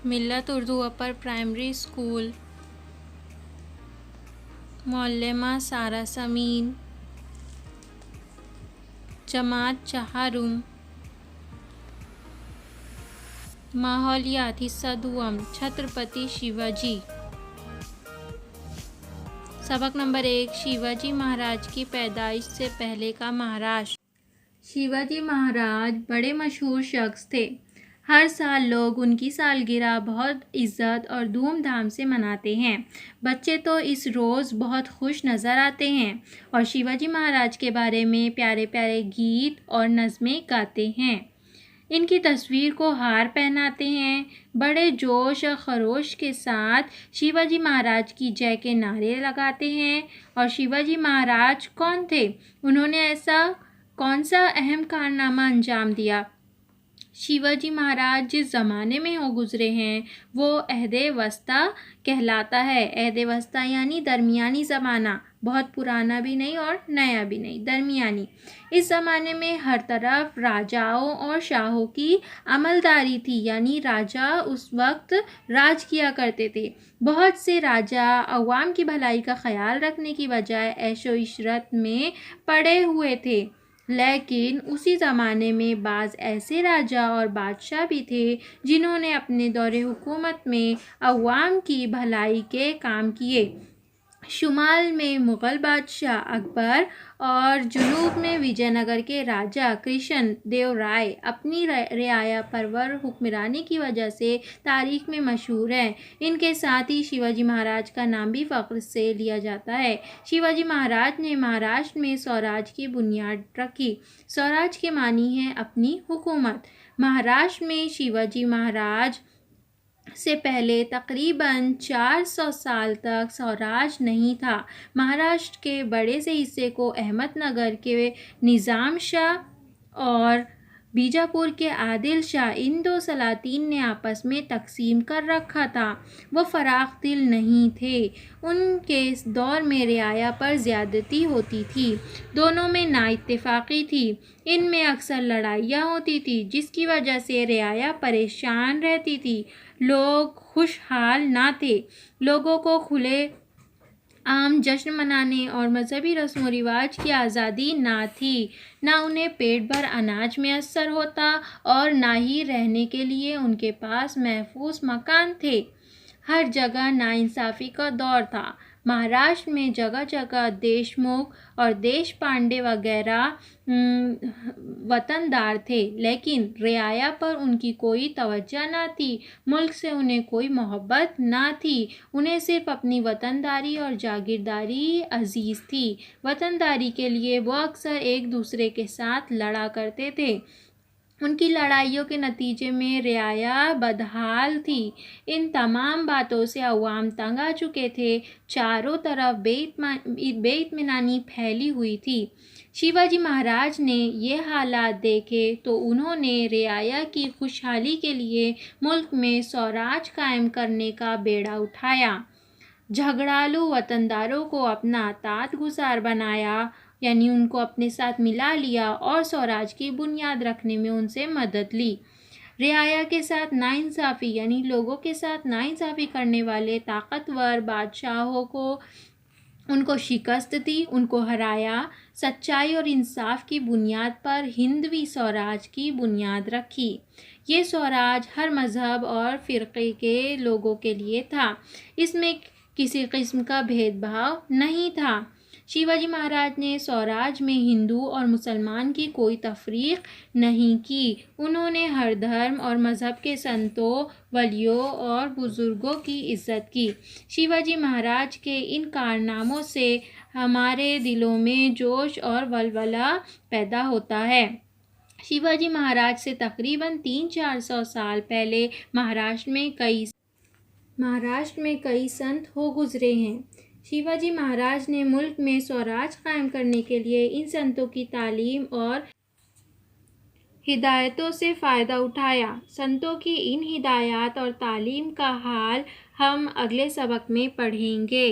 मिल्लत Urdu upper primary school, मौल्लमा सारा समीन, जमात चहारुम, माहौलियात हिस्सा दुआम छत्रपति शिवाजी। सबक नंबर 1, शिवाजी महाराज की पैदाइश से पहले का महाराष्ट्र। शिवाजी महाराज बड़े मशहूर शख्स थे। हर साल लोग उनकी सालगिरह बहुत इज़्ज़त और धूमधाम से मनाते हैं। बच्चे तो इस रोज़ बहुत खुश नज़र आते हैं और शिवाजी महाराज के बारे में प्यारे प्यारे गीत और नज़में गाते हैं। इनकी तस्वीर को हार पहनाते हैं। बड़े जोश और खरोश के साथ शिवाजी महाराज की जय के नारे लगाते हैं। और शिवाजी महाराज कौन थे? उन्होंने ऐसा कौन सा अहम कारनामा अंजाम दिया? शिवाजी महाराज जिस ज़माने में हो गुज़रे हैं वो अहदे वस्ता कहलाता है। अहदे वस्ता यानी दरमियानी ज़माना, बहुत पुराना भी नहीं और नया भी नहीं, दरमियानी। इस ज़माने में हर तरफ राजाओं और शाहों की अमलदारी थी, यानी राजा उस वक्त राज किया करते थे। बहुत से राजा अवाम की भलाई का ख्याल रखने की बजाय ऐशो इशरत में पड़े हुए थे। लेकिन उसी ज़माने में बाज़ ऐसे राजा और बादशाह भी थे जिन्होंने अपने दौरे हुकूमत में अवाम की भलाई के काम किए। शुमाल में मुग़ल बादशाह अकबर और जुनूब में विजयनगर के राजा कृष्ण देव राय अपनी रियाया परवर हुक्मरानी की वजह से तारीख़ में मशहूर हैं। इनके साथ ही शिवाजी महाराज का नाम भी फ़ख्र से लिया जाता है। शिवाजी महाराज ने महाराष्ट्र में स्वराज की बुनियाद रखी। स्वराज के मानी है अपनी हुकूमत। महाराष्ट्र में शिवाजी महाराज से पहले तकरीबन 400 साल तक स्वराज नहीं था। महाराष्ट्र के बड़े से हिस्से को अहमदनगर के निज़ाम शाह और बीजापुर के आदिल शाह, इन दो सलातीन ने आपस में तकसीम कर रखा था। वो फराख दिल नहीं थे। उनके दौर में रियाया पर ज़्यादती होती थी। दोनों में नाइत्तेफाकी थी। इनमें अक्सर लड़ाइयाँ होती थी जिसकी वजह से रियाया परेशान रहती थी। लोग खुशहाल ना थे। लोगों को खुले आम जश्न मनाने और मजहबी रस्म व रिवाज की आज़ादी ना थी। ना उन्हें पेट भर अनाज मैसर होता और ना ही रहने के लिए उनके पास महफूज मकान थे। हर जगह नाइंसाफ़ी का दौर था। महाराष्ट्र में जगह जगह देशमुख और देश पांडे वगैरह वतनदार थे, लेकिन रियाया पर उनकी कोई तवज्जो ना थी। मुल्क से उन्हें कोई मोहब्बत ना थी। उन्हें सिर्फ अपनी वतनदारी और जागीरदारी अजीज़ थी। वतनदारी के लिए वो अक्सर एक दूसरे के साथ लड़ा करते थे। उनकी लड़ाइयों के नतीजे में रियाया बदहाल थी। इन तमाम बातों से अवाम तंग आ चुके थे। चारों तरफ बेइत्मीनानी फैली हुई थी। शिवाजी महाराज ने ये हालात देखे तो उन्होंने रियाया की खुशहाली के लिए मुल्क में स्वराज कायम करने का बेड़ा उठाया। झगड़ालू वतनदारों को अपना तातगुज़ार बनाया, यानी उनको अपने साथ मिला लिया और स्वराज की बुनियाद रखने में उनसे मदद ली। रियाया के साथ नाइंसाफ़ी यानी लोगों के साथ नाइंसाफ़ी करने वाले ताकतवर बादशाहों को उनको शिकस्त दी, उनको हराया। सच्चाई और इंसाफ की बुनियाद पर हिंदवी स्वराज की बुनियाद रखी। ये स्वराज हर मज़हब और फ़िरक़े के लोगों के लिए था। इसमें किसी किस्म का भेदभाव नहीं था। शिवाजी महाराज ने स्वराज में हिंदू और मुसलमान की कोई तफरीक नहीं की। उन्होंने हर धर्म और मज़हब के संतों, वलियों और बुज़ुर्गों की इज़्ज़त की। शिवाजी महाराज के इन कारनामों से हमारे दिलों में जोश और वलवला पैदा होता है। शिवाजी महाराज से तकरीबन 300-400 साल पहले महाराष्ट्र में कई संत हो गुज़रे हैं। शिवाजी महाराज ने मुल्क में स्वराज कायम करने के लिए इन संतों की तालीम और हिदायतों से फ़ायदा उठाया। संतों की इन हिदायत और तालीम का हाल हम अगले सबक में पढ़ेंगे।